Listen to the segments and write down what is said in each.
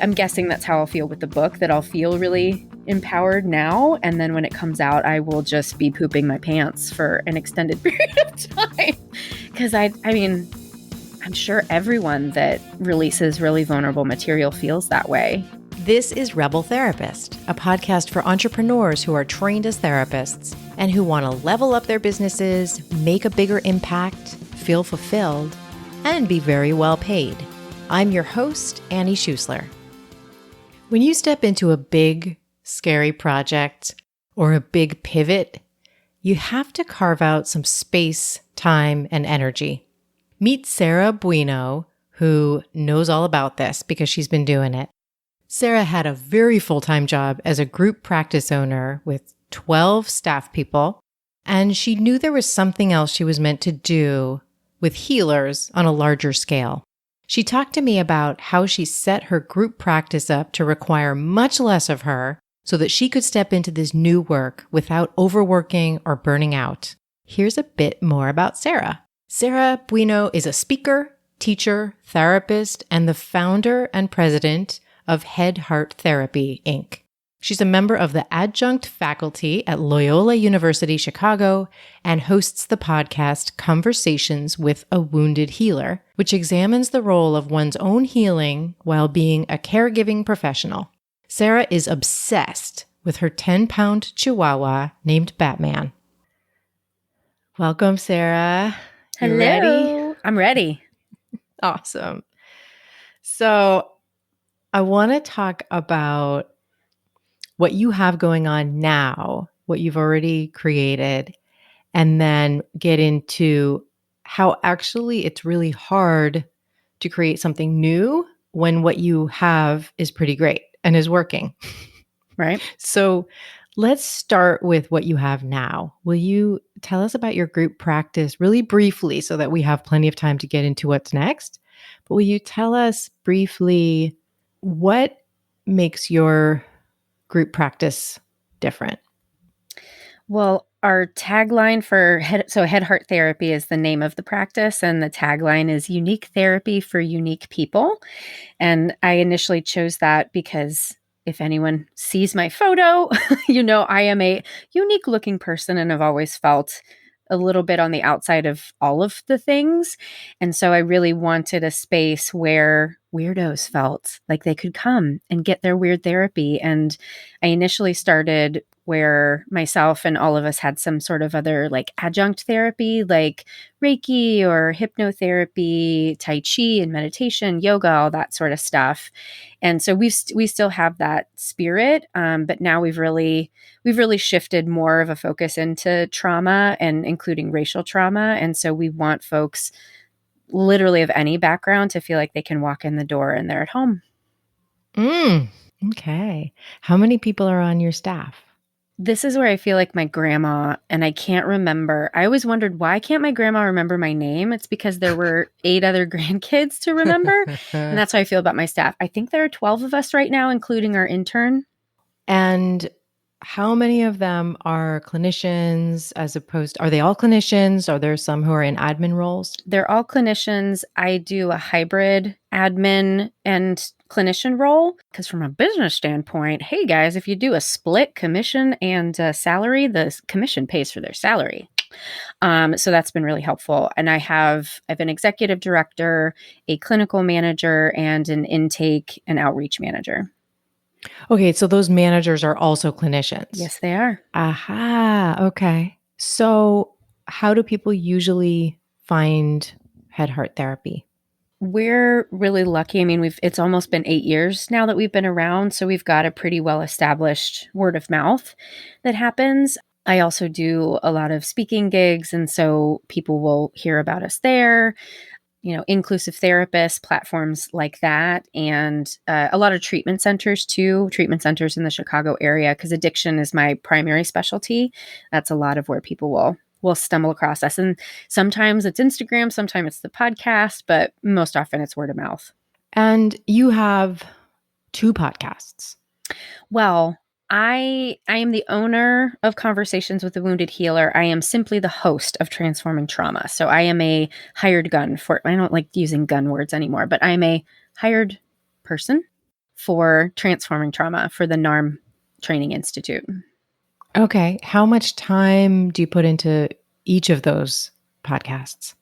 I'm guessing that's how I'll feel with the book, that I'll feel really empowered now. And then when it comes out, I will just be pooping my pants for an extended period of time. Because I mean, I'm sure everyone that releases really vulnerable material feels that way. This is Rebel Therapist, a podcast for entrepreneurs who are trained as therapists and who want to level up their businesses, make a bigger impact, feel fulfilled, and be very well paid. I'm your host, Annie Schusler. When you step into a big, scary project or a big pivot, you have to carve out some space, time, and energy. Meet Sarah Buino, who knows all about this because she's been doing it. Sarah had a very full-time job as a group practice owner with 12 staff people, and she knew there was something else she was meant to do with healers on a larger scale. She talked to me about how she set her group practice up to require much less of her so that she could step into this new work without overworking or burning out. Here's a bit more about Sarah. Sarah Buino is a speaker, teacher, therapist, and the founder and president of Head Heart Therapy, Inc. She's a member of the adjunct faculty at Loyola University Chicago and hosts the podcast Conversations with a Wounded Healer, which examines the role of one's own healing while being a caregiving professional. Sarah is obsessed with her 10-pound chihuahua named Batman. Welcome, Sarah. Hello. You ready? I'm ready. Awesome. So I want to talk about what you have going on now, what you've already created, and then get into how actually it's really hard to create something new when what you have is pretty great and is working. Right. So let's start with what you have now. Will you tell us about your group practice really briefly so that we have plenty of time to get into what's next? But will you tell us briefly what makes your group practice different? Well, our tagline for Head Heart Therapy is the name of the practice, and the tagline is unique therapy for unique people. And I initially chose that because if anyone sees my photo, I am a unique looking person and I've always felt a little bit on the outside of all of the things. And so I really wanted a space where weirdos felt like they could come and get their weird therapy. And I initially started where myself and all of us had some sort of other like adjunct therapy, like Reiki or hypnotherapy, Tai Chi and meditation, yoga, all that sort of stuff. And so we still have that spirit, but now we've really shifted more of a focus into trauma and including racial trauma. And so we want folks literally of any background to feel like they can walk in the door and they're at home. Okay. How many people are on your staff? This is where I feel like my grandma, and I can't remember. I always wondered, why can't my grandma remember my name? It's because there were 8 other grandkids to remember. And that's how I feel about my staff. I think there are 12 of us right now, including our intern. And how many of them are clinicians are they all clinicians? Are there some who are in admin roles? They're all clinicians. I do a hybrid admin and clinician role because from a business standpoint, hey guys, if you do a split commission and salary, the commission pays for their salary. So that's been really helpful. And I've an executive director, a clinical manager, and an intake and outreach manager. Okay, so those managers are also clinicians. Yes, they are. Aha, okay. So how do people usually find Head Heart Therapy? We're really lucky. I mean, it's almost been 8 years now that we've been around, so we've got a pretty well-established word of mouth that happens. I also do a lot of speaking gigs, and so people will hear about us there. Inclusive therapists, platforms like that, and a lot of treatment centers too, treatment centers in the Chicago area, because addiction is my primary specialty. That's a lot of where people will stumble across us. And sometimes it's Instagram, sometimes it's the podcast, but most often it's word of mouth. And you have 2 podcasts. Well, I am the owner of Conversations with a Wounded Healer. I am simply the host of Transforming Trauma. So I am a hired gun I don't like using gun words anymore, but I'm a hired person for transforming trauma for the NARM Training Institute. Okay. How much time do you put into each of those podcasts?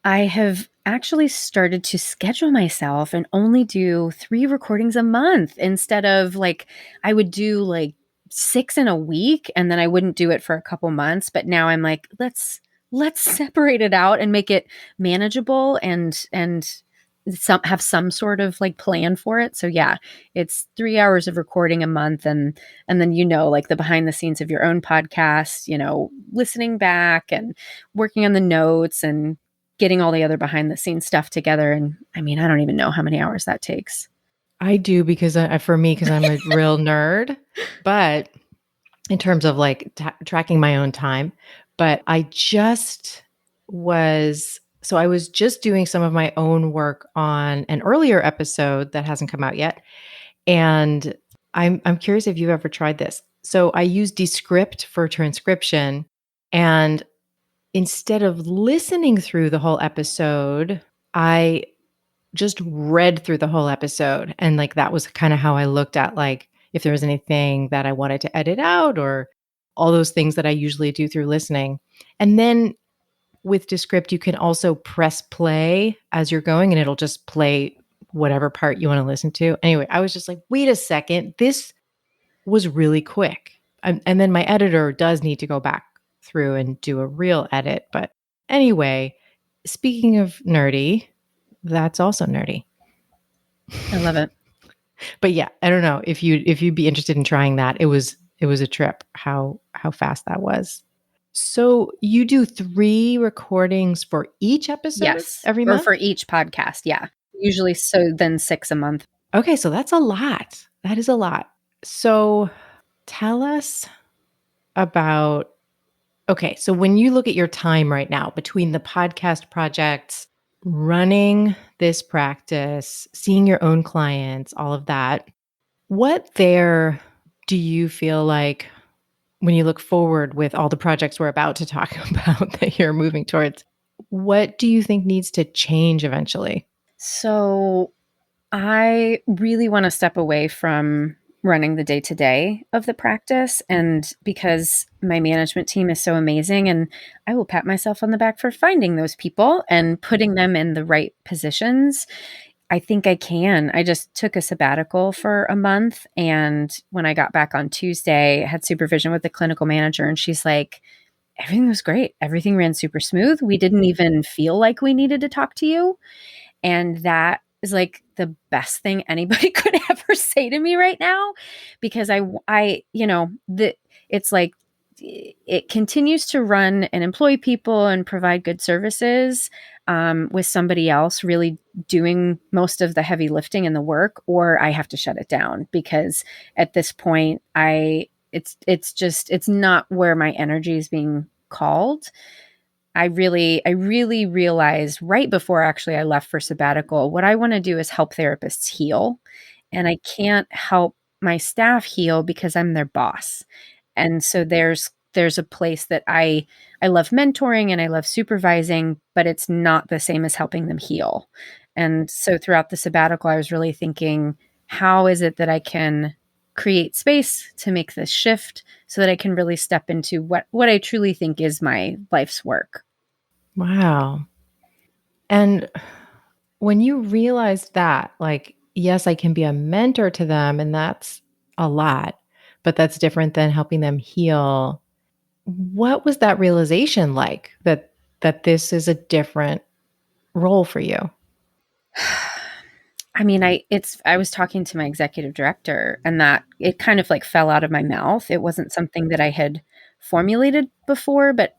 I have actually started to schedule myself and only do 3 recordings a month instead of like I would do like 6 in a week and then I wouldn't do it for a couple months, but now I'm like, let's separate it out and make it manageable and have some sort of like plan for it. So yeah, it's 3 hours of recording a month and then like the behind the scenes of your own podcast, listening back and working on the notes and getting all the other behind the scenes stuff together. And I mean, I don't even know how many hours that takes. I do because for me, because I'm a real nerd, but in terms of like tracking my own time, but I was just doing some of my own work on an earlier episode that hasn't come out yet. And I'm curious if you've ever tried this. So I use Descript for transcription, and instead of listening through the whole episode, I just read through the whole episode. And like that was kind of how I looked at like if there was anything that I wanted to edit out or all those things that I usually do through listening. And then with Descript, you can also press play as you're going and it'll just play whatever part you want to listen to. Anyway, I was just like, wait a second, this was really quick. And then my editor does need to go back through and do a real edit. But anyway, speaking of nerdy, that's also nerdy. I love it. But yeah, I don't know if you'd be interested in trying that. It was a trip how fast that was. So you do 3 recordings for each episode Yes. every Or month? for each podcast. Yeah. Usually so then 6 a month. Okay, so that's a lot. That is a lot. So tell us about okay, so when you look at your time right now between the podcast projects, running this practice, seeing your own clients, all of that, what there do you feel like when you look forward with all the projects we're about to talk about that you're moving towards, what do you think needs to change eventually? So I really want to step away from running the day to day of the practice. And because my management team is so amazing, and I will pat myself on the back for finding those people and putting them in the right positions. I think I can. I just took a sabbatical for a month. And when I got back on Tuesday, I had supervision with the clinical manager, and she's like, everything was great. Everything ran super smooth. We didn't even feel like we needed to talk to you. And that is like the best thing anybody could ever say to me right now, because it's like it continues to run and employ people and provide good services with somebody else really doing most of the heavy lifting and the work, or I have to shut it down because at this point it's not where my energy is being called. I really realized right before actually I left for sabbatical, what I want to do is help therapists heal. And I can't help my staff heal because I'm their boss. And so there's a place that I love mentoring and I love supervising, but it's not the same as helping them heal. And so throughout the sabbatical, I was really thinking, how is it that I can create space to make this shift so that I can really step into what I truly think is my life's work. Wow. And when you realized that, like, yes, I can be a mentor to them, and that's a lot, but that's different than helping them heal. What was that realization like that this is a different role for you? I mean, I was talking to my executive director and that it kind of like fell out of my mouth. It wasn't something that I had formulated before, but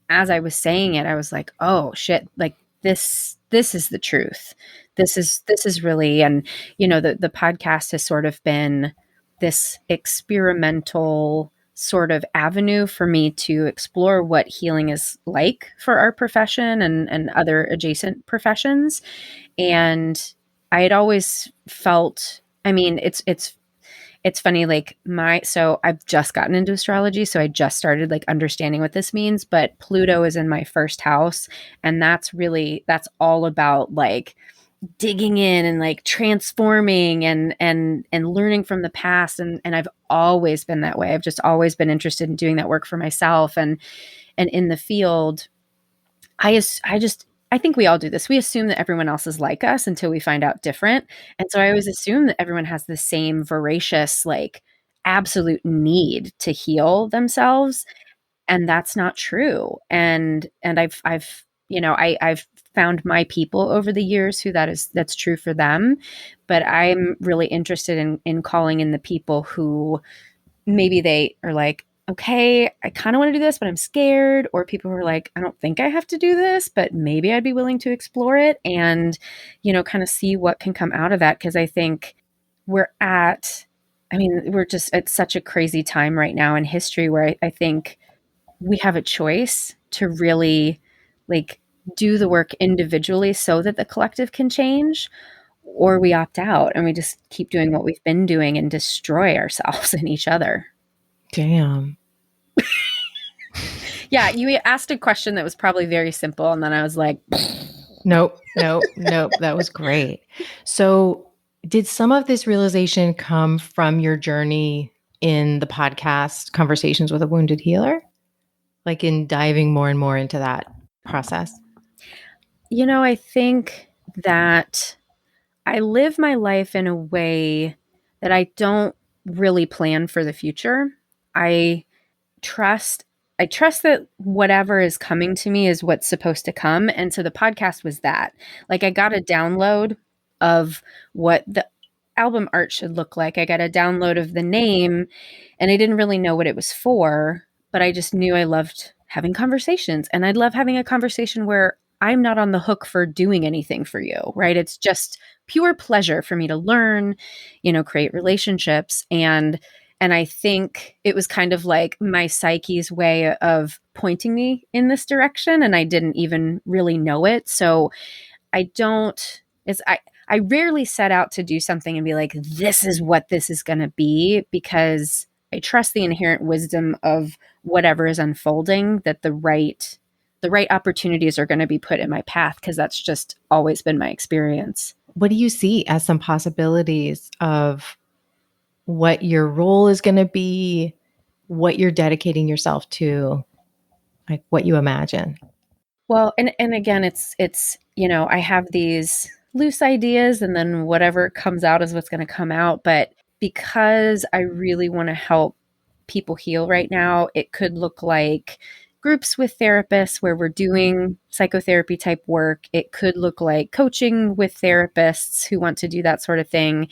as I was saying it, I was like, "Oh shit, like this is the truth. This is really." And the podcast has sort of been this experimental sort of avenue for me to explore what healing is like for our profession and other adjacent professions. And I had always felt, I mean, it's funny, like so I've just gotten into astrology, so I just started like understanding what this means, but Pluto is in my first house, and that's all about like digging in and like transforming and learning from the past. And I've always been that way. I've just always been interested in doing that work for myself and in the field. I think we all do this. We assume that everyone else is like us until we find out different. And so I always assume that everyone has the same voracious, like absolute need to heal themselves. And that's not true. And I've, I've found my people over the years who that's true for them. But I'm really interested in calling in the people who maybe they are like, okay, I kind of want to do this, but I'm scared. Or people who are like, I don't think I have to do this, but maybe I'd be willing to explore it and, kind of see what can come out of that. Cause I think we're at, we're just at such a crazy time right now in history where I think we have a choice to really like do the work individually so that the collective can change, or we opt out and we just keep doing what we've been doing and destroy ourselves and each other. Damn. Yeah, you asked a question that was probably very simple, and then I was like, Nope. That was great. So, did some of this realization come from your journey in the podcast Conversations with a Wounded Healer? Like in diving more and more into that process? I think that I live my life in a way that I don't really plan for the future. I trust I trust that whatever is coming to me is what's supposed to come. And so the podcast was that. Like I got a download of what the album art should look like. I got a download of the name and I didn't really know what it was for, but I just knew I loved having conversations and I'd love having a conversation where I'm not on the hook for doing anything for you, right? It's just pure pleasure for me to learn, create relationships and I think it was kind of like my psyche's way of pointing me in this direction and I didn't even really know it. So I don't it's I rarely set out to do something and be like, this is what this is going to be, because I trust the inherent wisdom of whatever is unfolding, that the right opportunities are going to be put in my path, because that's just always been my experience. What do you see as some possibilities of what your role is going to be, what you're dedicating yourself to, like what you imagine? Well, and again, I have these loose ideas and then whatever comes out is what's going to come out, but because I really want to help people heal right now, it could look like groups with therapists where we're doing psychotherapy type work. It could look like coaching with therapists who want to do that sort of thing.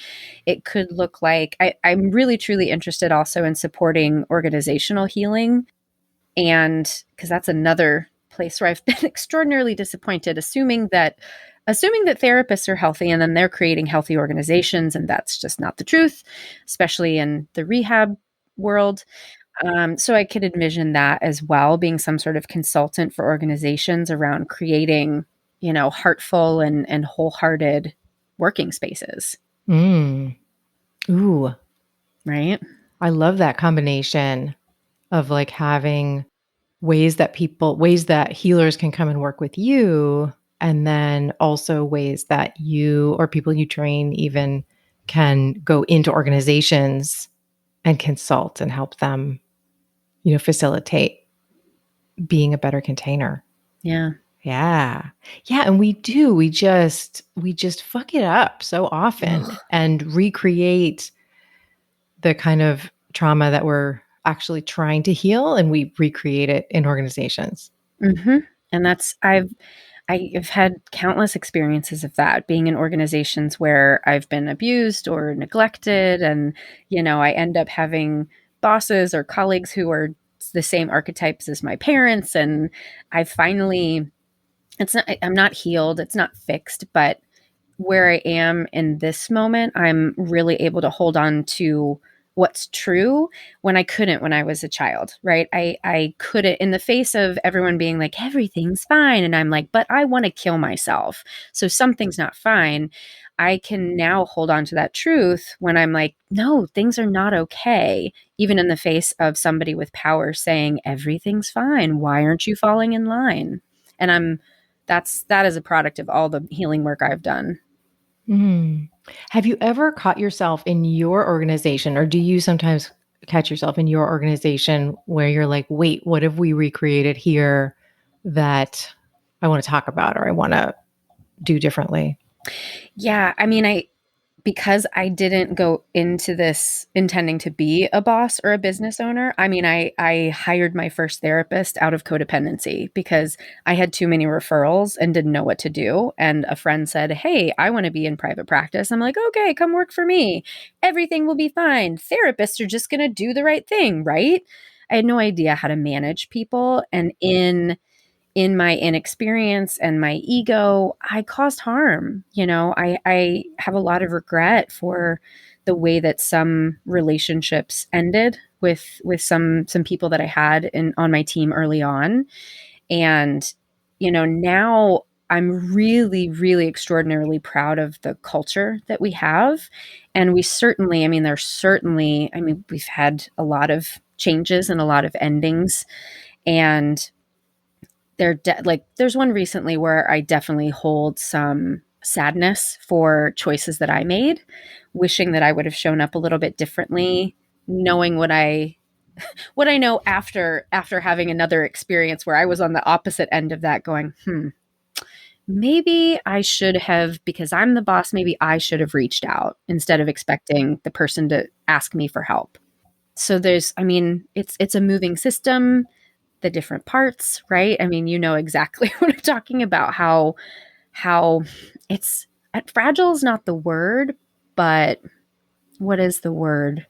It could look like I'm really truly interested also in supporting organizational healing. And because that's another place where I've been extraordinarily disappointed, assuming that therapists are healthy and then they're creating healthy organizations, and that's just not the truth, especially in the rehab world. So I could envision that as well, being some sort of consultant for organizations around creating, heartful and wholehearted working spaces. Mm. Ooh, Right. I love that combination of like having ways that healers can come and work with you, and then also ways that you or people you train even can go into organizations and consult and help them, facilitate being a better container. Yeah. Yeah. Yeah, and we just fuck it up so often Ugh. and recreate the kind of trauma that we're actually trying to heal, and we recreate it in organizations. Hmm. And I've had countless experiences of that, being in organizations where I've been abused or neglected. And, I end up having bosses or colleagues who are the same archetypes as my parents. And I finally, I'm not healed, it's not fixed, but where I am in this moment, I'm really able to hold on to what's true when I couldn't when I was a child, right? I couldn't, in the face of everyone being like, everything's fine. And I'm like, but I want to kill myself. So something's not fine. I can now hold on to that truth when I'm like, no, things are not okay. Even in the face of somebody with power saying everything's fine. Why aren't you falling in line? And that is a product of all the healing work I've done. Mm. Have you ever caught yourself in your organization, or do you sometimes catch yourself in your organization where you're like, wait, what have we recreated here that I want to talk about or I want to do differently? Yeah, I mean, because I didn't go into this intending to be a boss or a business owner. I mean, I hired my first therapist out of codependency because I had too many referrals and didn't know what to do. And a friend said, "Hey, I want to be in private practice." I'm like, "Okay, come work for me. Everything will be fine. Therapists are just going to do the right thing, right?" I had no idea how to manage people, and in my inexperience and my ego, I caused harm. I have a lot of regret for the way that some relationships ended with some people that I had on my team early on. And, now I'm really, really extraordinarily proud of the culture that we have. And we've had a lot of changes and a lot of endings. And there's one recently where I definitely hold some sadness for choices that I made, wishing that I would have shown up a little bit differently, knowing what I know after having another experience where I was on the opposite end of that going, maybe I should have, because I'm the boss, maybe I should have reached out instead of expecting the person to ask me for help. So it's a moving system, the different parts, right? I mean, you know exactly what I'm talking about, how it's fragile is not the word, but what is the word?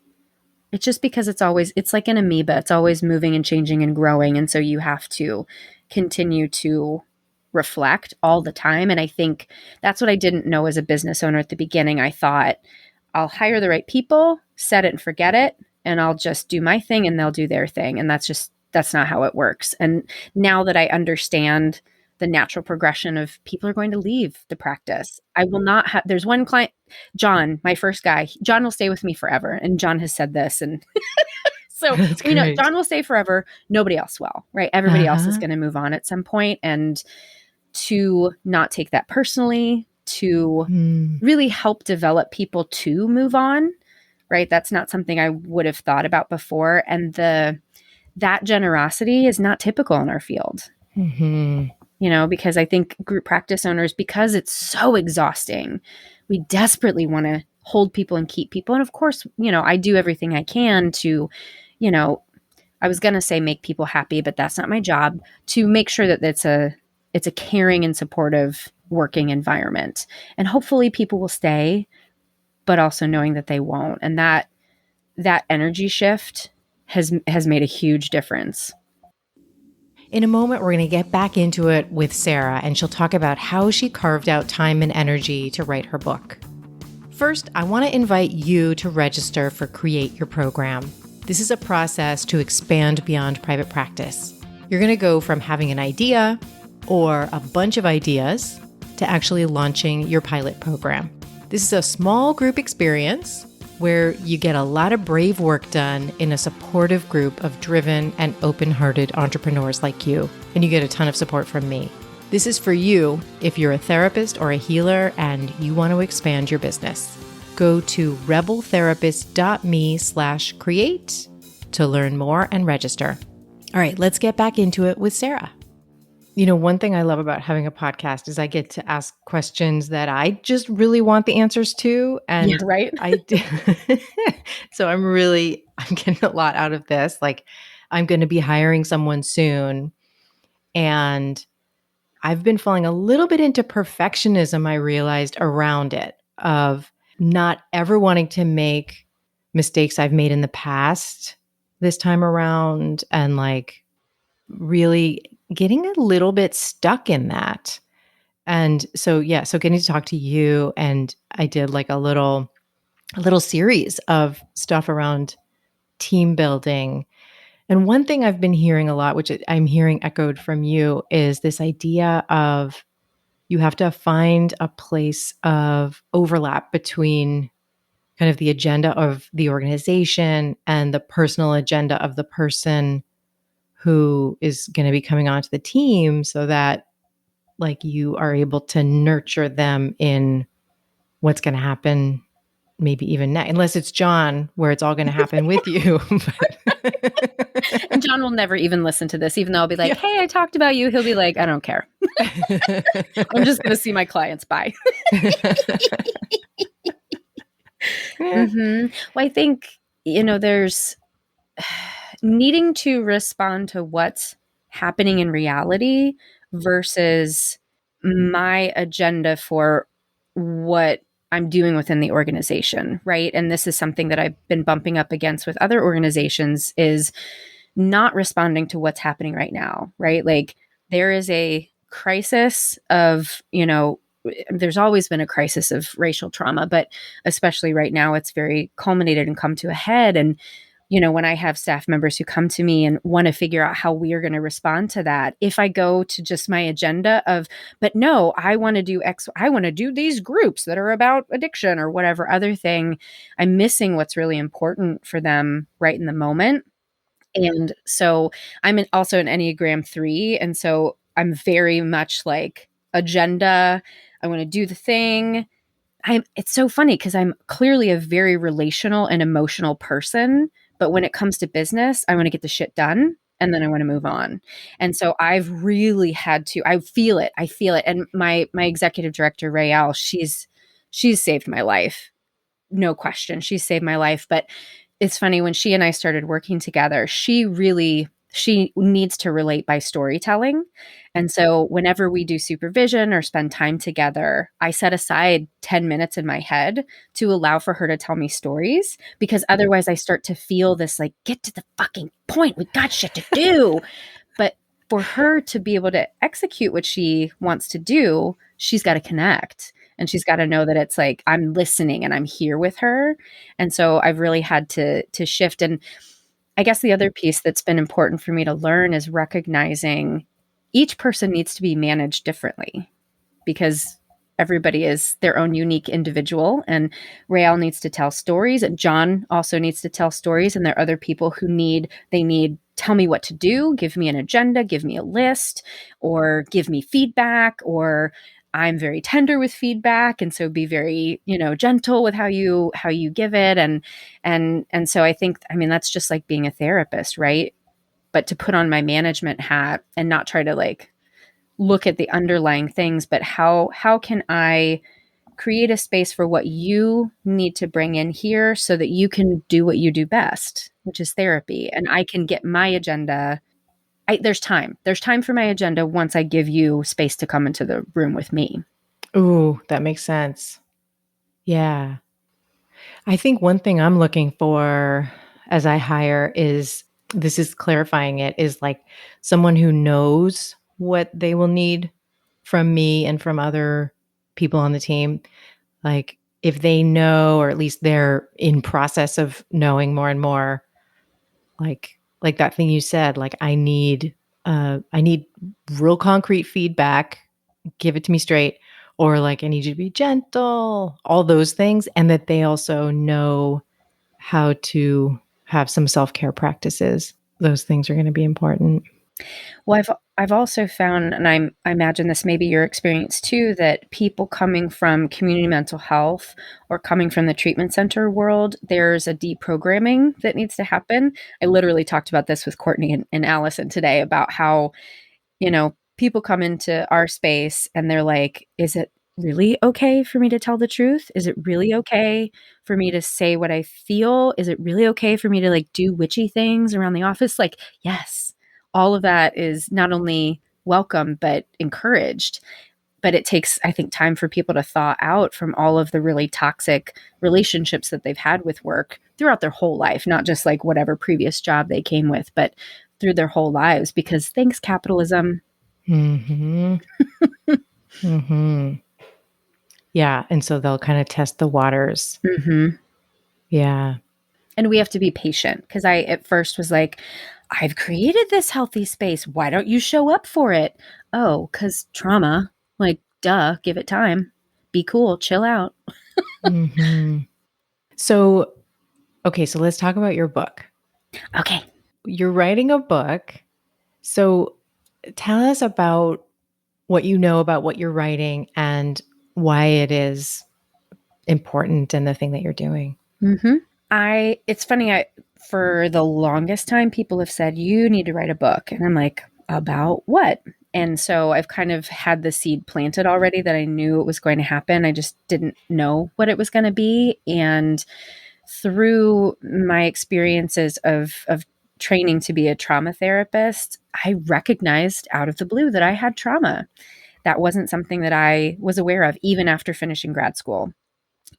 It's just because it's like an amoeba. It's always moving and changing and growing. And so you have to continue to reflect all the time. And I think that's what I didn't know as a business owner at the beginning. I thought I'll hire the right people, set it and forget it, and I'll just do my thing and they'll do their thing. And that's not how it works. And now that I understand the natural progression of people are going to leave the practice, I will not have, there's one client, John, my first guy, John will stay with me forever. And John has said this. And so That's we know great. John will stay forever. Nobody else will, right? Everybody else is Uh-huh. going to move on at some point. And to not take that personally, to Mm. really help develop people to move on, right? That's not something I would have thought about before. And that generosity is not typical in our field, Hmm. because I think group practice owners, because it's so exhausting, we desperately want to hold people and keep people. And of course, I do everything I can to, you know, I was going to say make people happy, but that's not my job, to make sure that it's a caring and supportive working environment. And hopefully people will stay, but also knowing that they won't. And that energy shift has made a huge difference. In a moment, we're going to get back into it with Sarah, and she'll talk about how she carved out time and energy to write her book. First, I want to invite you to register for Create Your Program. This is a process to expand beyond private practice. You're going to go from having an idea or a bunch of ideas to actually launching your pilot program. This is a small group experience where you get a lot of brave work done in a supportive group of driven and open-hearted entrepreneurs like you, and you get a ton of support from me. This is for you if you're a therapist or a healer and you want to expand your business. Go to rebeltherapist.me/create to learn more and register. All right, let's get back into it with Sarah. One thing I love about having a podcast is I get to ask questions that I just really want the answers to. Yeah, And right. I do. So I'm getting a lot out of this. Like, I'm going to be hiring someone soon. And I've been falling a little bit into perfectionism, I realized, around it, of not ever wanting to make mistakes I've made in the past this time around, and like really getting a little bit stuck in that. And so, yeah, so getting to talk to you, and I did like a little series of stuff around team building. And one thing I've been hearing a lot, which I'm hearing echoed from you, is this idea of you have to find a place of overlap between kind of the agenda of the organization and the personal agenda of the person who is going to be coming onto the team, so that like you are able to nurture them in what's going to happen maybe even next, unless it's John, where it's all going to happen with you. And John will never even listen to this, even though I'll be like, Yeah. hey, I talked about you. He'll be like, I don't care. I'm just going to see my clients. Bye. Well, I think, there's needing to respond to what's happening in reality versus my agenda for what I'm doing within the organization, right? And this is something that I've been bumping up against with other organizations is not responding to what's happening right now, right? Like there is a crisis of, there's always been a crisis of racial trauma, but especially right now, it's very culminated and come to a head. And when I have staff members who come to me and want to figure out how we are going to respond to that, if I go to just my agenda of, but no, I want to do X, I want to do these groups that are about addiction or whatever other thing, I'm missing what's really important for them right in the moment. And so also an Enneagram 3. And so I'm very much like agenda. I want to do the thing. It's so funny because I'm clearly a very relational and emotional person, but when it comes to business, I want to get the shit done and then I want to move on. And so I've really had to, I feel it. And my executive director, Rael, she's saved my life. No question. She's saved my life. But it's funny when she and I started working together, she needs to relate by storytelling. And so whenever we do supervision or spend time together, I set aside 10 minutes in my head to allow for her to tell me stories because otherwise I start to feel this like, get to the fucking point. We got shit to do. But for her to be able to execute what she wants to do, she's got to connect. And she's got to know that it's like I'm listening and I'm here with her. And so I've really had to shift. And I guess the other piece that's been important for me to learn is recognizing each person needs to be managed differently because everybody is their own unique individual. And Rael needs to tell stories. And John also needs to tell stories. And there are other people who need tell me what to do, give me an agenda, give me a list, or give me feedback, or I'm very tender with feedback. And so be very, gentle with how you give it. And so I think, that's just like being a therapist, right? But to put on my management hat and not try to like look at the underlying things, but how can I create a space for what you need to bring in here so that you can do what you do best, which is therapy, and I can get my agenda. There's time for my agenda once I give you space to come into the room with me. Ooh, that makes sense. Yeah. I think one thing I'm looking for as I hire is this is clarifying it is like someone who knows what they will need from me and from other people on the team. Like if they know, or at least they're in process of knowing more and more, like that thing you said, like I need real concrete feedback, give it to me straight, or like I need you to be gentle, all those things, and that they also know how to have some self-care practices. Those things are going to be important. Well, I've also found, and I imagine this may be your experience too, that people coming from community mental health or coming from the treatment center world, there's a deprogramming that needs to happen. I literally talked about this with Courtney and Allison today about how, people come into our space and they're like, is it really okay for me to tell the truth? Is it really okay for me to say what I feel? Is it really okay for me to like do witchy things around the office? Like, yes, all of that is not only welcome, but encouraged. But it takes, I think, time for people to thaw out from all of the really toxic relationships that they've had with work throughout their whole life, not just like whatever previous job they came with, but through their whole lives. Because thanks, capitalism. Mm-hmm. Mm-hmm. Yeah. And so they'll kind of test the waters. Mm-hmm. Yeah. And we have to be patient because I at first was like, I've created this healthy space. Why don't you show up for it? Oh, because trauma. Like, duh, give it time. Be cool, chill out. Mm-hmm. So, okay, so let's talk about your book. Okay. You're writing a book. So tell us about what you know about what you're writing and why it is important and the thing that you're doing. Mm-hmm. It's funny, for the longest time, people have said, you need to write a book. And I'm like, about what? And so I've kind of had the seed planted already that I knew it was going to happen. I just didn't know what it was going to be. And through my experiences of training to be a trauma therapist, I recognized out of the blue that I had trauma. That wasn't something that I was aware of, even after finishing grad school.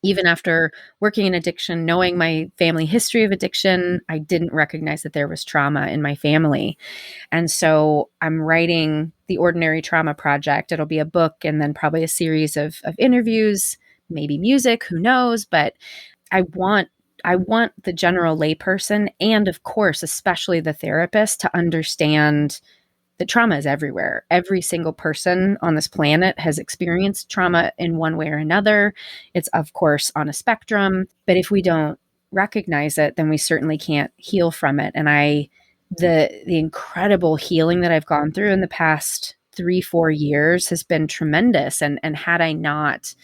Even after working in addiction, knowing my family history of addiction, I didn't recognize that there was trauma in my family. And so I'm writing the Ordinary Trauma Project. It'll be a book and then probably a series of interviews, maybe music, who knows, but I want I want the general layperson, and of course, especially the therapist, to understand that trauma is everywhere. Every single person on this planet has experienced trauma in one way or another. It's, of course, on a spectrum, but if we don't recognize it, then we certainly can't heal from it. And the incredible healing that I've gone through in the past 3-4 years has been tremendous. And had I not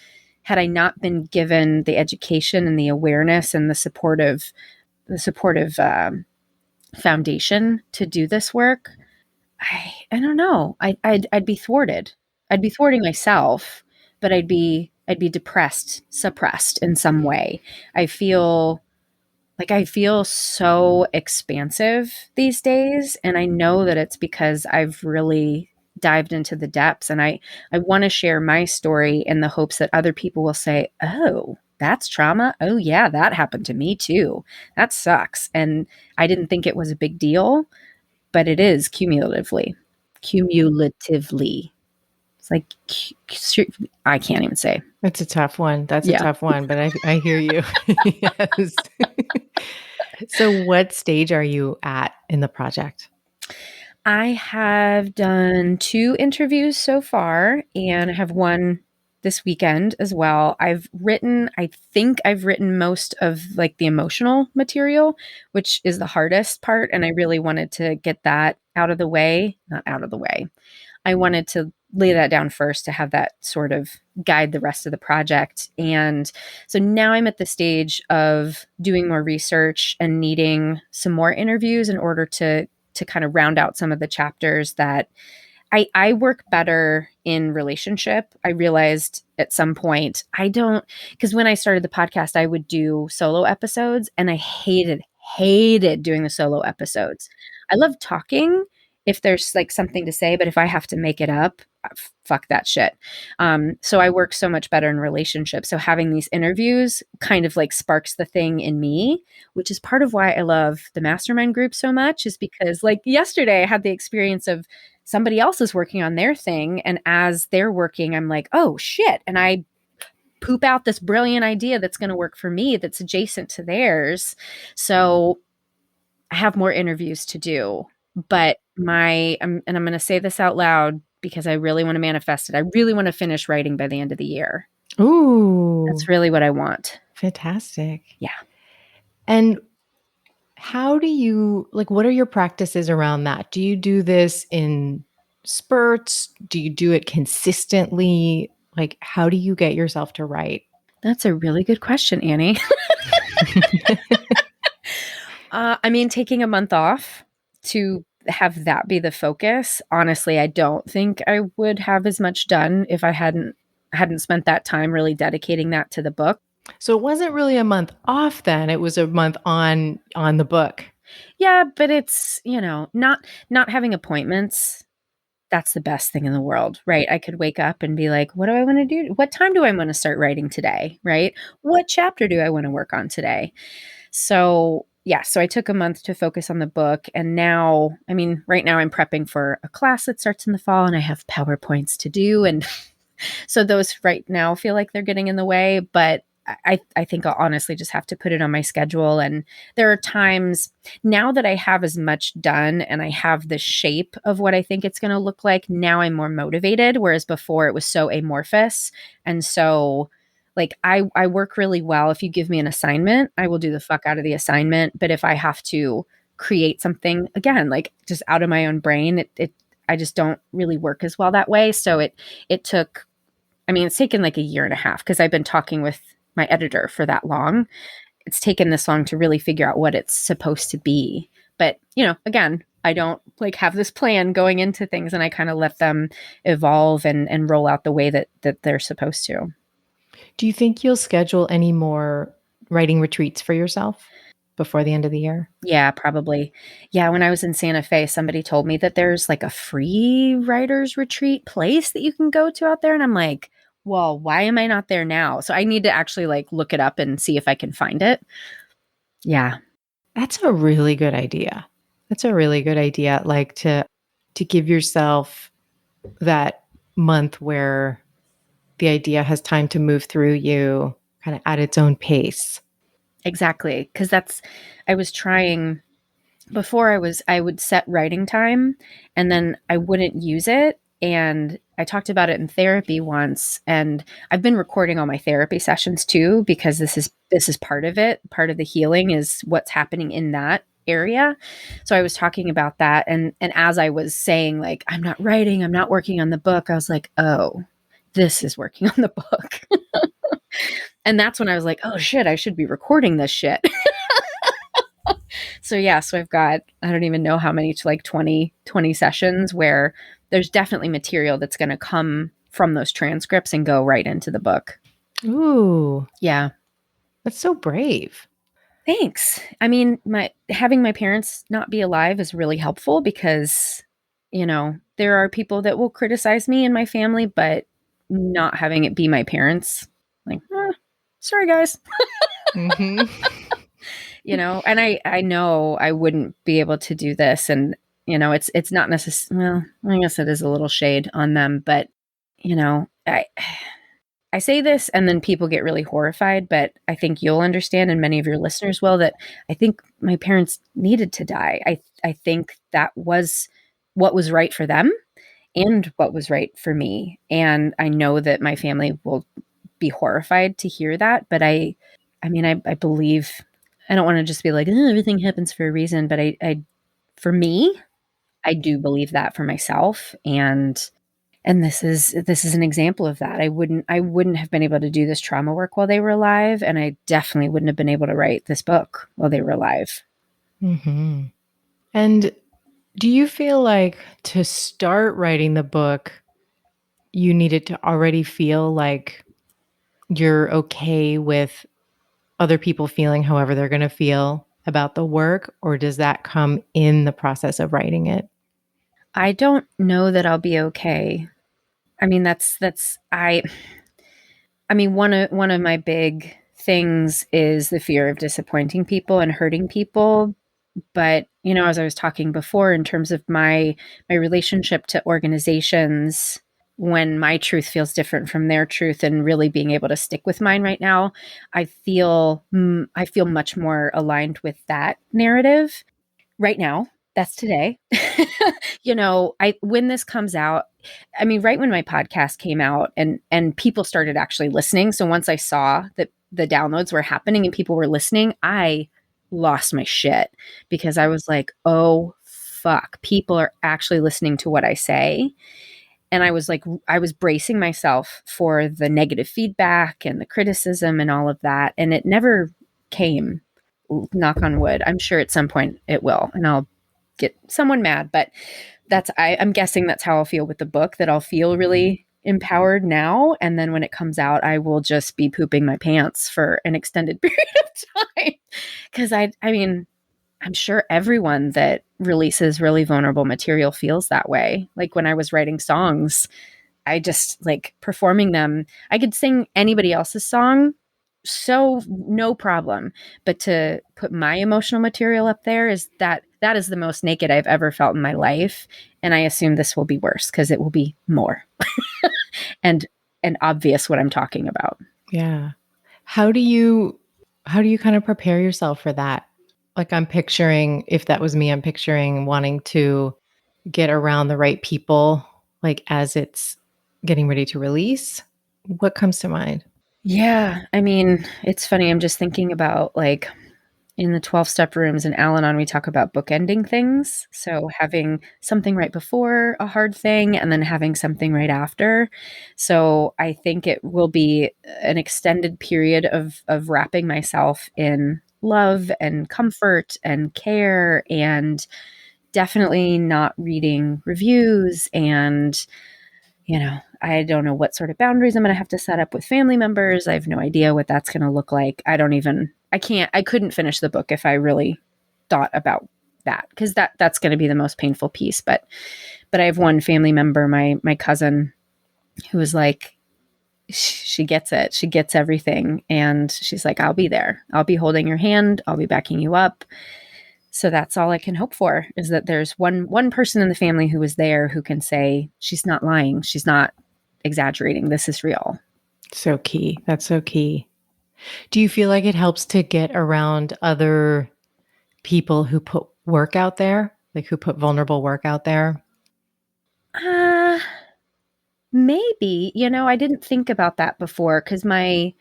been given the education and the awareness and the supportive foundation to do this work, I don't know. I'd be thwarted. I'd be thwarting myself, but I'd be depressed, suppressed in some way. I feel I feel so expansive these days, and I know that it's because I've really dived into the depths, and I want to share my story in the hopes that other people will say, "Oh, that's trauma. Oh yeah, that happened to me too. That sucks." And I didn't think it was a big deal, but it is cumulatively. Cumulatively. It's like I can't even say. It's a tough one. That's a Yeah. tough one, but I hear you. Yes. So what stage are you at in the project? I have done 2 interviews so far, and I have one this weekend as well. I think I've written most of like the emotional material, which is the hardest part. And I really wanted to get that out of the way, not out of the way. I wanted to lay that down first to have that sort of guide the rest of the project. And so now I'm at the stage of doing more research and needing some more interviews in order to kind of round out some of the chapters that I work better in relationship. I realized at some point because when I started the podcast, I would do solo episodes, and I hated doing the solo episodes. I love talking if there's like something to say, but if I have to make it up, fuck that shit. So I work so much better in relationships. So having these interviews kind of like sparks the thing in me, which is part of why I love the mastermind group so much, is because like yesterday I had the experience of somebody else is working on their thing. And as they're working, I'm like, oh shit. And I poop out this brilliant idea that's going to work for me that's adjacent to theirs. So I have more interviews to do, but and I'm going to say this out loud because I really want to manifest it. I really want to finish writing by the end of the year. Ooh, That's really what I want. fantastic. Yeah. And how do you what are your practices around that? Do you do this in spurts? Do you do it consistently? Like, how do you get yourself to write? That's a really good question, Annie. I mean, taking a month off to have that be the focus. Honestly, I don't think I would have as much done if I hadn't spent that time really dedicating that to the book. So it wasn't really a month off then. It was a month on the book. Yeah, but it's, not having appointments. That's the best thing in the world, right? I could wake up and be like, what do I want to do? What time do I want to start writing today, right? What chapter do I want to work on today? So, yeah, so I took a month to focus on the book. And now, I mean, right now I'm prepping for a class that starts in the fall, and I have PowerPoints to do. And so those right now feel like they're getting in the way, but I think I'll honestly just have to put it on my schedule. And there are times now that I have as much done and I have the shape of what I think it's going to look like, now I'm more motivated. Whereas before it was so amorphous. And so like I work really well. If you give me an assignment, I will do the fuck out of the assignment. But if I have to create something again, like just out of my own brain, I just don't really work as well that way. So it's taken like a year and a half because I've been talking with my editor for that long. It's taken this long to really figure out what it's supposed to be. But, again, I don't like have this plan going into things, and I kind of let them evolve and roll out the way that they're supposed to. Do you think you'll schedule any more writing retreats for yourself before the end of the year? Yeah, probably. Yeah, when I was in Santa Fe, somebody told me that there's like a free writers retreat place that you can go to out there. And I'm like, well, why am I not there now? So I need to actually like look it up and see if I can find it. Yeah. That's a really good idea. That's a really good idea. Like to give yourself that month where the idea has time to move through you kind of at its own pace. Exactly. Cause I was trying before I would set writing time and then I wouldn't use it. And I talked about it in therapy once, and I've been recording all my therapy sessions too, because this is part of it. Part of the healing is what's happening in that area. So I was talking about that. And as I was saying, like, I'm not writing, I'm not working on the book, I was like, oh, this is working on the book. And that's when I was like, oh shit, I should be recording this shit. So yeah, so I've got, I don't even know how many, to like 20 sessions where there's definitely material that's going to come from those transcripts and go right into the book. Ooh, Yeah. that's so brave. Thanks. I mean, having my parents not be alive is really helpful because, there are people that will criticize me and my family, but not having it be my parents, like, sorry guys. Mm-hmm. And I know I wouldn't be able to do this. And, it's not necessarily, well, I guess it is a little shade on them, but, I say this and then people get really horrified, but I think you'll understand, and many of your listeners will, that I think my parents needed to die. I think that was what was right for them and what was right for me. And I know that my family will be horrified to hear that, but I mean, I believe, I don't want to just be like, everything happens for a reason, but for me, I do believe that for myself. And this is an example of that. I wouldn't have been able to do this trauma work while they were alive, and I definitely wouldn't have been able to write this book while they were alive. Mm-hmm. And do you feel like to start writing the book, you needed to already feel like you're okay with other people feeling however they're going to feel about the work, or does that come in the process of writing it? I don't know that I'll be okay. I mean, I mean, one of my big things is the fear of disappointing people and hurting people. But, as I was talking before, in terms of my relationship to organizations, when my truth feels different from their truth and really being able to stick with mine right now, I feel much more aligned with that narrative right now. That's today. I when this comes out, I mean, right when my podcast came out and people started actually listening. So once I saw that the downloads were happening and people were listening, I lost my shit because I was like, oh fuck, people are actually listening to what I say. And I was like, I was bracing myself for the negative feedback and the criticism and all of that. And it never came, knock on wood. I'm sure at some point it will. And I'll get someone mad, but I'm guessing that's how I'll feel with the book, that I'll feel really empowered now. And then when it comes out, I will just be pooping my pants for an extended period of time. Cause I mean, I'm sure everyone that releases really vulnerable material feels that way. Like when I was writing songs, I just like performing them. I could sing anybody else's song, so no problem. But to put my emotional material up there, that is the most naked I've ever felt in my life. And I assume this will be worse because it will be more and obvious what I'm talking about. Yeah. How do you kind of prepare yourself for that? Like I'm picturing, if that was me, I'm picturing wanting to get around the right people like as it's getting ready to release. What comes to mind? Yeah. I mean, it's funny. I'm just thinking about like, in the 12-step rooms in Al-Anon, we talk about bookending things. So having something right before a hard thing and then having something right after. So I think it will be an extended period of wrapping myself in love and comfort and care, and definitely not reading reviews. And I don't know what sort of boundaries I'm going to have to set up with family members. I have no idea what that's going to look like. I couldn't finish the book if I really thought about that, because that's going to be the most painful piece. But I have one family member, my cousin, who was like, she gets it. She gets everything. And she's like, I'll be there. I'll be holding your hand. I'll be backing you up. So that's all I can hope for, is that there's one person in the family who was there who can say, she's not lying. She's not exaggerating. This is real. So key. That's so key. Do you feel like it helps to get around other people who put work out there, like who put vulnerable work out there? Uh, Maybe. I didn't think about that before, because my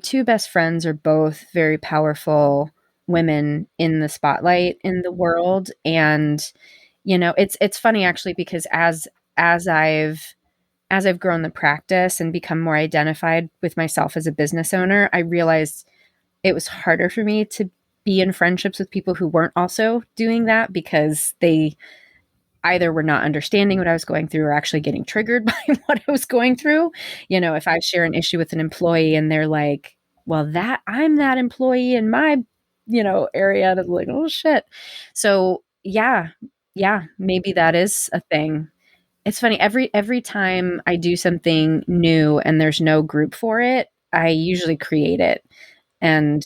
two best friends are both very powerful women in the spotlight in the world. And it's funny actually, because as I've grown the practice and become more identified with myself as a business owner, I realized it was harder for me to be in friendships with people who weren't also doing that, because they either were not understanding what I was going through or actually getting triggered by what I was going through. If I share an issue with an employee and they're like, well, that I'm that employee in my, area, and I'm like, oh shit. So yeah, maybe that is a thing. It's funny, every time I do something new and there's no group for it, I usually create it. And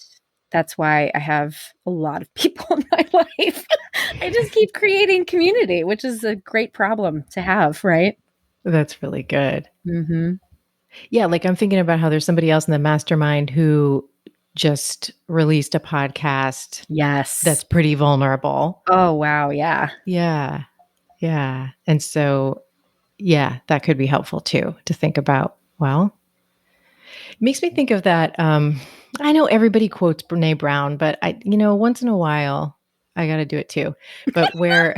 that's why I have a lot of people in my life. I just keep creating community, which is a great problem to have, right? That's really good. Mm-hmm. Yeah, like I'm thinking about how there's somebody else in the mastermind who just released a podcast that's Yes. pretty vulnerable. Oh, wow. Yeah. Yeah. Yeah. And so, yeah, that could be helpful too to think about. Well, it makes me think of that. I know everybody quotes Brene Brown, but once in a while, I got to do it too. But where,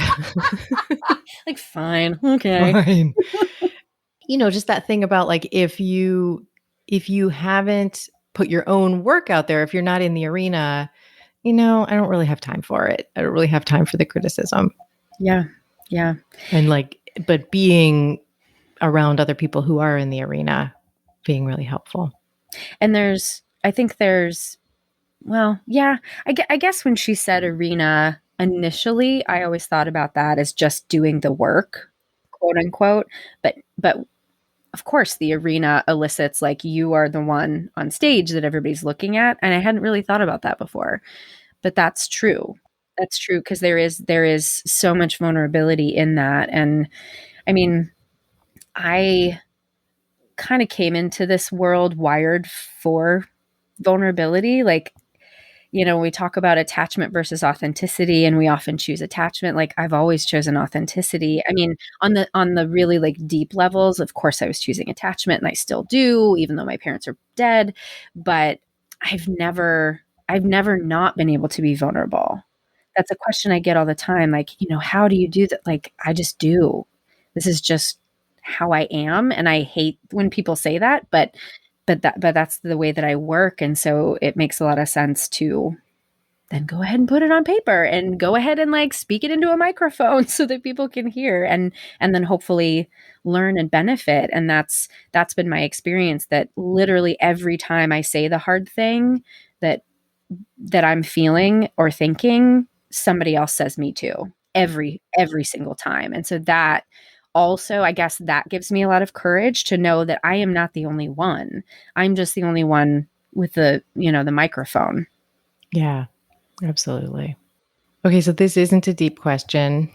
Like, fine. Okay. fine, just that thing about like if you haven't put your own work out there, if you're not in the arena, I don't really have time for it. I don't really have time for the criticism. Yeah. Yeah. And like, but being around other people who are in the arena being really helpful. And I think there's, well, yeah, I guess when she said arena initially, I always thought about that as just doing the work, quote unquote. But of course, the arena elicits, like, you are the one on stage that everybody's looking at. And I hadn't really thought about that before, but that's true. That's true, because there is so much vulnerability in that. And I mean, I kind of came into this world wired for vulnerability. Like, we talk about attachment versus authenticity, and we often choose attachment. Like, I've always chosen authenticity. I mean, on the really like deep levels, of course I was choosing attachment, and I still do, even though my parents are dead. But I've never not been able to be vulnerable. That's a question I get all the time. Like, how do you do that? Like, I just do. This is just how I am. And I hate when people say that, but that's the way that I work. And so it makes a lot of sense to then go ahead and put it on paper and go ahead and like speak it into a microphone so that people can hear, and then hopefully learn and benefit. And that's been my experience, that literally every time I say the hard thing that I'm feeling or thinking, somebody else says me too, every single time. And so that also, I guess that gives me a lot of courage to know that I am not the only one. I'm just the only one with the microphone. Yeah, absolutely. Okay, so this isn't a deep question.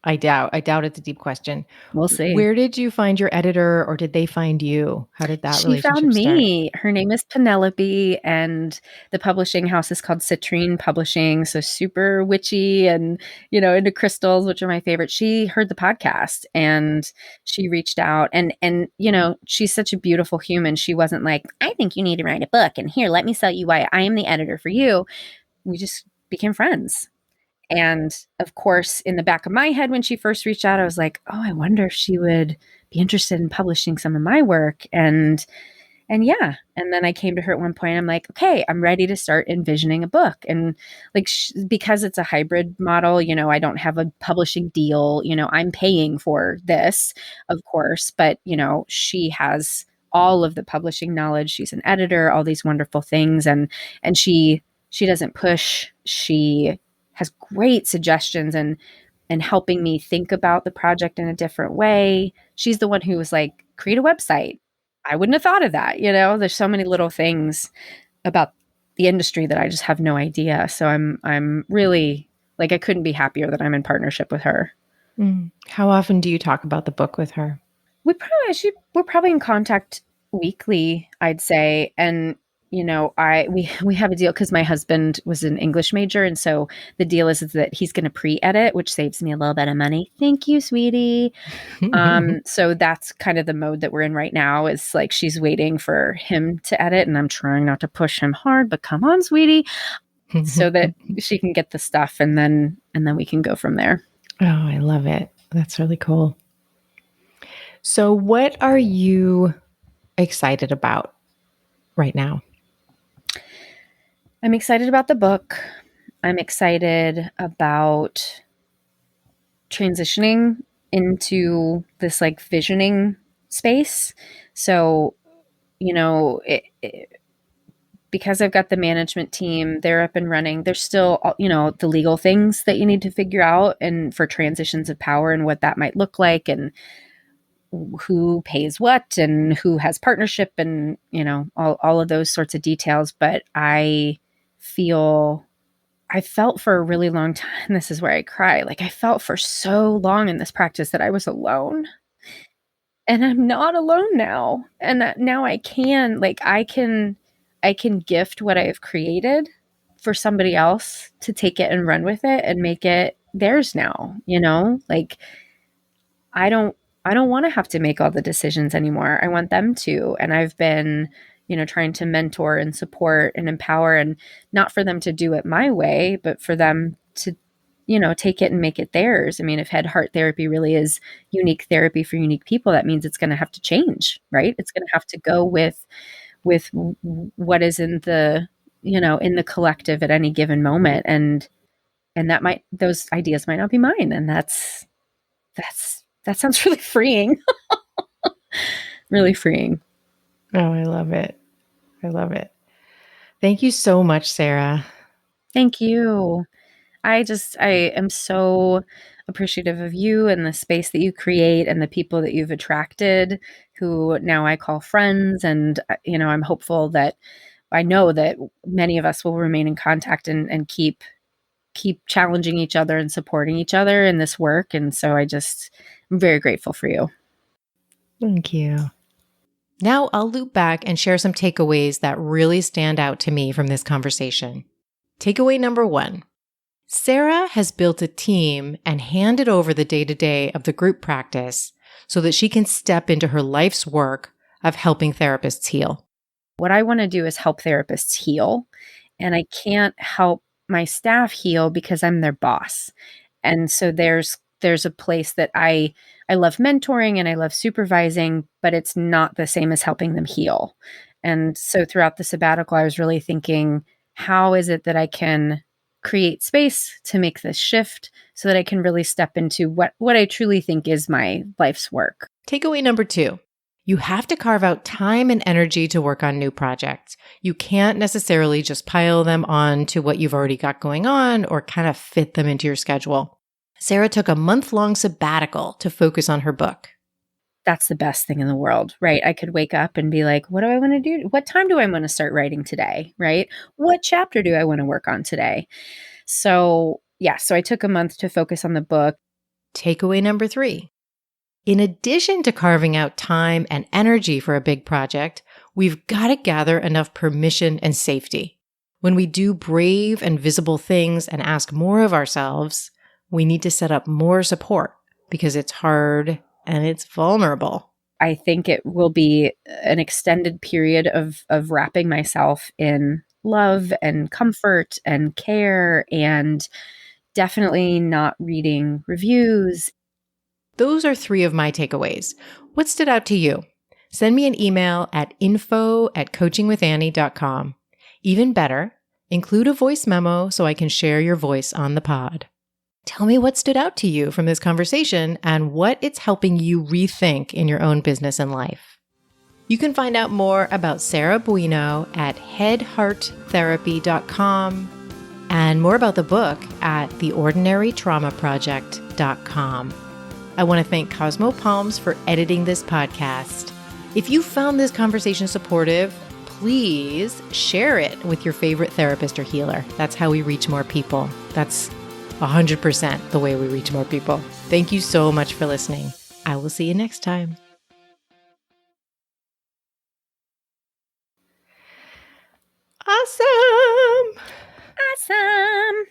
I doubt it's a deep question. We'll see. Where did you find your editor, or did they find you? How did that She found relationship start? me. Her name is Penelope, and the publishing house is called Citrine Publishing. So super witchy and, into crystals, which are my favorite. She heard the podcast and she reached out, and she's such a beautiful human. She wasn't like, I think you need to write a book, and here, let me tell you why I am the editor for you. we just became friends. And of course, in the back of my head, when she first reached out, I was like, oh, I wonder if she would be interested in publishing some of my work. And yeah, and then I came to her at one point. I'm like, okay, I'm ready to start envisioning a book. And like, because it's a hybrid model, I don't have a publishing deal. I'm paying for this, of course, but she has all of the publishing knowledge. She's an editor, all these wonderful things, and she doesn't push. She has great suggestions and helping me think about the project in a different way. She's the one who was like, create a website. I wouldn't have thought of that. There's so many little things about the industry that I just have no idea. So I'm really like, I couldn't be happier that I'm in partnership with her. How often do you talk about the book with her? We're probably in contact weekly, I'd say. And we have a deal because my husband was an English major, and so the deal is that he's going to pre-edit, which saves me a little bit of money. Thank you, sweetie. So that's kind of the mode that we're in right now, is like she's waiting for him to edit, and I'm trying not to push him hard, but come on, sweetie, so that she can get the stuff, and then we can go from there. Oh, I love it. That's really cool. So what are you excited about right now? I'm excited about the book. I'm excited about transitioning into this like visioning space. So, because I've got the management team, they're up and running. There's still, the legal things that you need to figure out, and for transitions of power and what that might look like, and who pays what and who has partnership, and, all of those sorts of details. But I felt for a really long time, this is where I cry, like I felt for so long in this practice that I was alone. And I'm not alone now. And now I can gift what I have created for somebody else to take it and run with it and make it theirs now, Like I don't want to have to make all the decisions anymore. I want them to. And I've been, trying to mentor and support and empower, and not for them to do it my way, but for them to, take it and make it theirs. I mean, if head heart therapy really is unique therapy for unique people, that means it's going to have to change, right? It's going to have to go with what is in the, in the collective at any given moment. And those ideas might not be mine. And that sounds really freeing. Really freeing. Oh, I love it. I love it. Thank you so much, Sarah. Thank you. I am so appreciative of you and the space that you create and the people that you've attracted, who now I call friends. And, I'm hopeful that I know that many of us will remain in contact and keep challenging each other and supporting each other in this work. And so I'm very grateful for you. Thank you. Now I'll loop back and share some takeaways that really stand out to me from this conversation. Takeaway number 1. Sarah has built a team and handed over the day-to-day of the group practice so that she can step into her life's work of helping therapists heal. What I want to do is help therapists heal, and I can't help my staff heal because I'm their boss. And so there's a place that I love mentoring and I love supervising, but it's not the same as helping them heal. And so throughout the sabbatical, I was really thinking, how is it that I can create space to make this shift so that I can really step into what I truly think is my life's work? Takeaway number 2. You have to carve out time and energy to work on new projects. You can't necessarily just pile them on to what you've already got going on or kind of fit them into your schedule. Sarah took a month-long sabbatical to focus on her book. That's the best thing in the world, right? I could wake up and be like, what do I want to do? What time do I want to start writing today, right? What chapter do I want to work on today? So I took a month to focus on the book. Takeaway number 3. In addition to carving out time and energy for a big project, we've got to gather enough permission and safety. When we do brave and visible things and ask more of ourselves, we need to set up more support because it's hard and it's vulnerable. I think it will be an extended period of wrapping myself in love and comfort and care, and definitely not reading reviews. Those are three of my takeaways. What stood out to you? Send me an email at info@coachingwithannie.com. Even better, include a voice memo so I can share your voice on the pod. Tell me what stood out to you from this conversation and what it's helping you rethink in your own business and life. You can find out more about Sarah Buino at headhearttherapy.com and more about the book at theordinarytraumaproject.com. I want to thank Cosmo Palms for editing this podcast. If you found this conversation supportive, please share it with your favorite therapist or healer. That's how we reach more people. That's 100% the way we reach more people. Thank you so much for listening. I will see you next time. Awesome! Awesome!